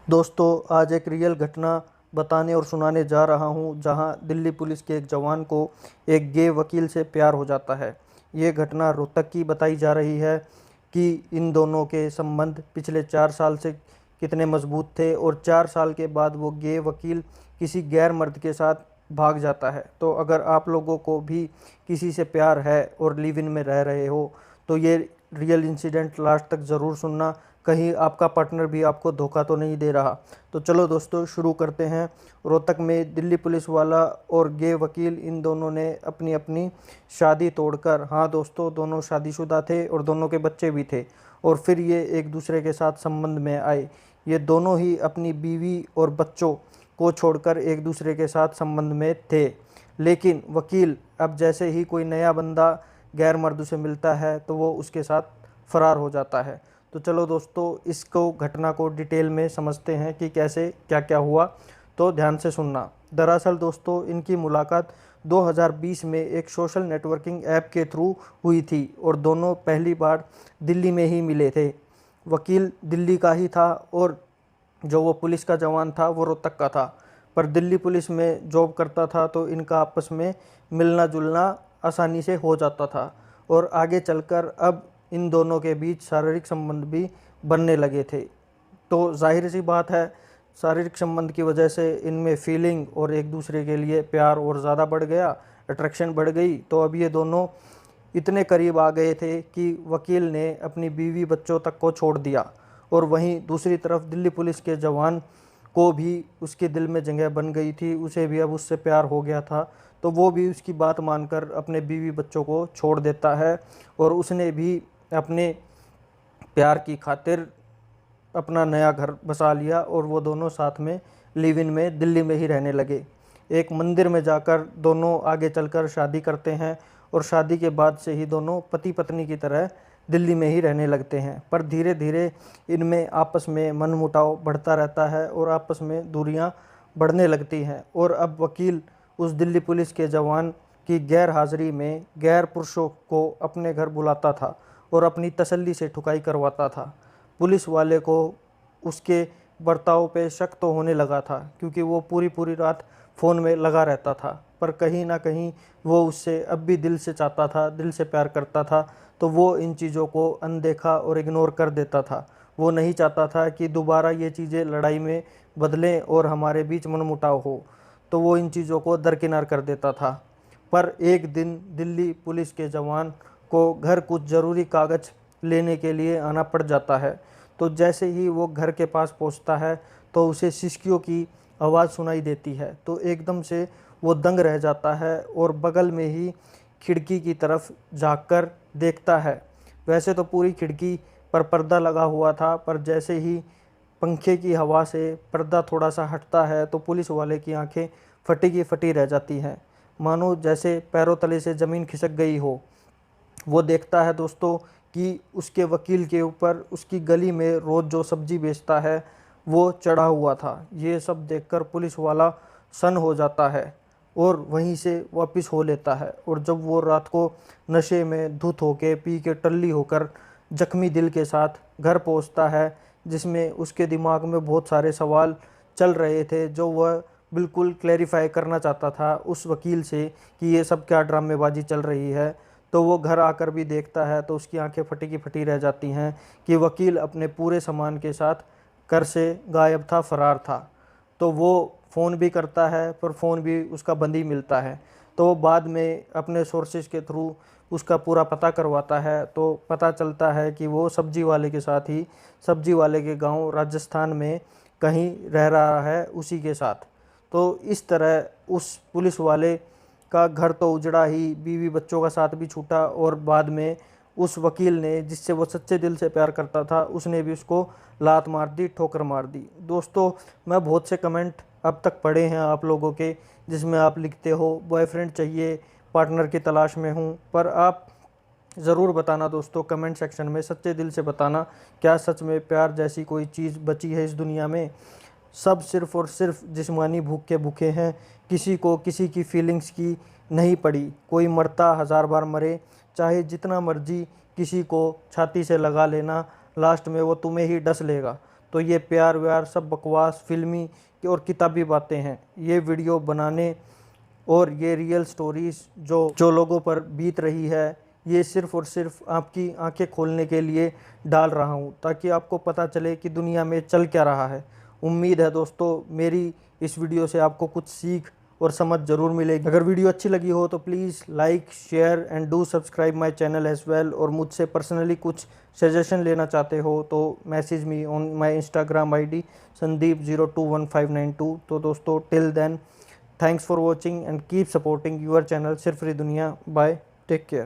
दोस्तों, आज एक रियल घटना बताने और सुनाने जा रहा हूं, जहां दिल्ली पुलिस के एक जवान को एक गे वकील से प्यार हो जाता है। ये घटना रोहतक की बताई जा रही है कि इन दोनों के संबंध पिछले 4 साल से कितने मजबूत थे और 4 साल के बाद वो गे वकील किसी गैर मर्द के साथ भाग जाता है। तो अगर आप लोगों को भी किसी से प्यार है और लिव इन में रह रहे हो, तो ये रियल इंसिडेंट लास्ट तक ज़रूर सुनना। कहीं आपका पार्टनर भी आपको धोखा तो नहीं दे रहा। तो चलो दोस्तों, शुरू करते हैं। रोहतक में दिल्ली पुलिस वाला और गे वकील, इन दोनों ने अपनी अपनी शादी तोड़कर, हाँ दोस्तों, दोनों शादीशुदा थे और दोनों के बच्चे भी थे, और फिर ये एक दूसरे के साथ संबंध में आए। ये दोनों ही अपनी बीवी और बच्चों को छोड़कर एक दूसरे के साथ संबंध में थे। लेकिन वकील अब जैसे ही कोई नया बंदा गैर मर्द से मिलता है तो वो उसके साथ फरार हो जाता है। तो चलो दोस्तों, इसको घटना को डिटेल में समझते हैं कि कैसे क्या क्या हुआ। तो ध्यान से सुनना। दरअसल दोस्तों, इनकी मुलाकात 2020 में एक सोशल नेटवर्किंग ऐप के थ्रू हुई थी और दोनों पहली बार दिल्ली में ही मिले थे। वकील दिल्ली का ही था और जो वो पुलिस का जवान था वो रोहतक का था, पर दिल्ली पुलिस में जॉब करता था, तो इनका आपस में मिलना जुलना आसानी से हो जाता था। और आगे चलकर अब इन दोनों के बीच शारीरिक संबंध भी बनने लगे थे। तो जाहिर सी बात है, शारीरिक संबंध की वजह से इनमें फीलिंग और एक दूसरे के लिए प्यार और ज़्यादा बढ़ गया, अट्रैक्शन बढ़ गई। तो अब ये दोनों इतने करीब आ गए थे कि वकील ने अपनी बीवी बच्चों तक को छोड़ दिया। और वहीं दूसरी तरफ दिल्ली पुलिस के जवान को भी उसके दिल में जगह बन गई थी, उसे भी अब उससे प्यार हो गया था। तो वो भी उसकी बात मानकर अपने बीवी बच्चों को छोड़ देता है और उसने भी अपने प्यार की खातिर अपना नया घर बसा लिया और वो दोनों साथ में लिव इन में दिल्ली में ही रहने लगे। एक मंदिर में जाकर दोनों आगे चलकर शादी करते हैं और शादी के बाद से ही दोनों पति पत्नी की तरह दिल्ली में ही रहने लगते हैं। पर धीरे धीरे इनमें आपस में मनमुटाव बढ़ता रहता है और आपस में दूरियां बढ़ने लगती हैं। और अब वकील उस दिल्ली पुलिस के जवान की गैर हाजिरी में गैर पुरुषों को अपने घर बुलाता था और अपनी तसल्ली से ठुकाई करवाता था। पुलिस वाले को उसके बर्ताव पे शक तो होने लगा था, क्योंकि वो पूरी पूरी रात फ़ोन में लगा रहता था, पर कहीं ना कहीं वो उससे अब भी दिल से चाहता था, दिल से प्यार करता था। तो वो इन चीज़ों को अनदेखा और इग्नोर कर देता था। वो नहीं चाहता था कि दोबारा ये चीज़ें लड़ाई में बदलें और हमारे बीच मनमुटाव हो, तो वो इन चीज़ों को दरकिनार कर देता था। पर एक दिन दिल्ली पुलिस के जवान को घर कुछ ज़रूरी कागज़ लेने के लिए आना पड़ जाता है। तो जैसे ही वो घर के पास पहुंचता है तो उसे सिसकियों की आवाज़ सुनाई देती है। तो एकदम से वो दंग रह जाता है और बगल में ही खिड़की की तरफ झांककर देखता है। वैसे तो पूरी खिड़की पर पर्दा लगा हुआ था, पर जैसे ही पंखे की हवा से पर्दा थोड़ा सा हटता है तो पुलिस वाले की आंखें फटी की फटी रह जाती हैं, मानो जैसे पैरों तले से ज़मीन खिसक गई हो। वो देखता है दोस्तों कि उसके वकील के ऊपर उसकी गली में रोज़ जो सब्जी बेचता है वो चढ़ा हुआ था। ये सब देखकर पुलिस वाला सन हो जाता है और वहीं से वापस हो लेता है। और जब वो रात को नशे में धुत होके पी के टल्ली होकर जख्मी दिल के साथ घर पहुंचता है, जिसमें उसके दिमाग में बहुत सारे सवाल चल रहे थे, जो वह बिल्कुल क्लैरिफाई करना चाहता था उस वकील से कि ये सब क्या ड्रामेबाजी चल रही है। तो वो घर आकर भी देखता है तो उसकी आंखें फटी की फटी रह जाती हैं कि वकील अपने पूरे सामान के साथ घर से गायब था, फरार था। तो वो फ़ोन भी करता है पर फ़ोन भी उसका बंद ही मिलता है। तो वो बाद में अपने सोर्सेज के थ्रू उसका पूरा पता करवाता है, तो पता चलता है कि वो सब्जी वाले के साथ ही, सब्जी वाले के गांव राजस्थान में कहीं रह रहा है उसी के साथ। तो इस तरह उस पुलिस वाले का घर तो उजड़ा ही, बीवी बच्चों का साथ भी छूटा, और बाद में उस वकील ने जिससे वो सच्चे दिल से प्यार करता था उसने भी उसको लात मार दी, ठोकर मार दी। दोस्तों, मैं बहुत से कमेंट अब तक पढ़े हैं आप लोगों के, जिसमें आप लिखते हो बॉयफ्रेंड चाहिए, पार्टनर की तलाश में हूँ। पर आप ज़रूर बताना दोस्तों, कमेंट सेक्शन में सच्चे दिल से बताना, क्या सच में प्यार जैसी कोई चीज़ बची है इस दुनिया में? सब सिर्फ़ और सिर्फ जिस्मानी भूख के भूखे हैं, किसी को किसी की फीलिंग्स की नहीं पड़ी। कोई मरता 1000 बार मरे, चाहे जितना मर्जी किसी को छाती से लगा लेना, लास्ट में वो तुम्हें ही डस लेगा। तो ये प्यार व्यार सब बकवास फिल्मी और किताबी बातें हैं। ये वीडियो बनाने और ये रियल स्टोरीज़ जो लोगों पर बीत रही है, ये सिर्फ़ और सिर्फ आपकी आंखें खोलने के लिए डाल रहा हूँ, ताकि आपको पता चले कि दुनिया में चल क्या रहा है। उम्मीद है दोस्तों मेरी इस वीडियो से आपको कुछ सीख और समझ ज़रूर मिलेगी। अगर वीडियो अच्छी लगी हो तो please like share and do subscribe my channel as well. और मुझसे पर्सनली कुछ सजेशन लेना चाहते हो तो message me on my Instagram ID Sandeep021592। तो दोस्तों till then, thanks for watching and keep supporting your channel Sirfiri Duniya. Bye, take care.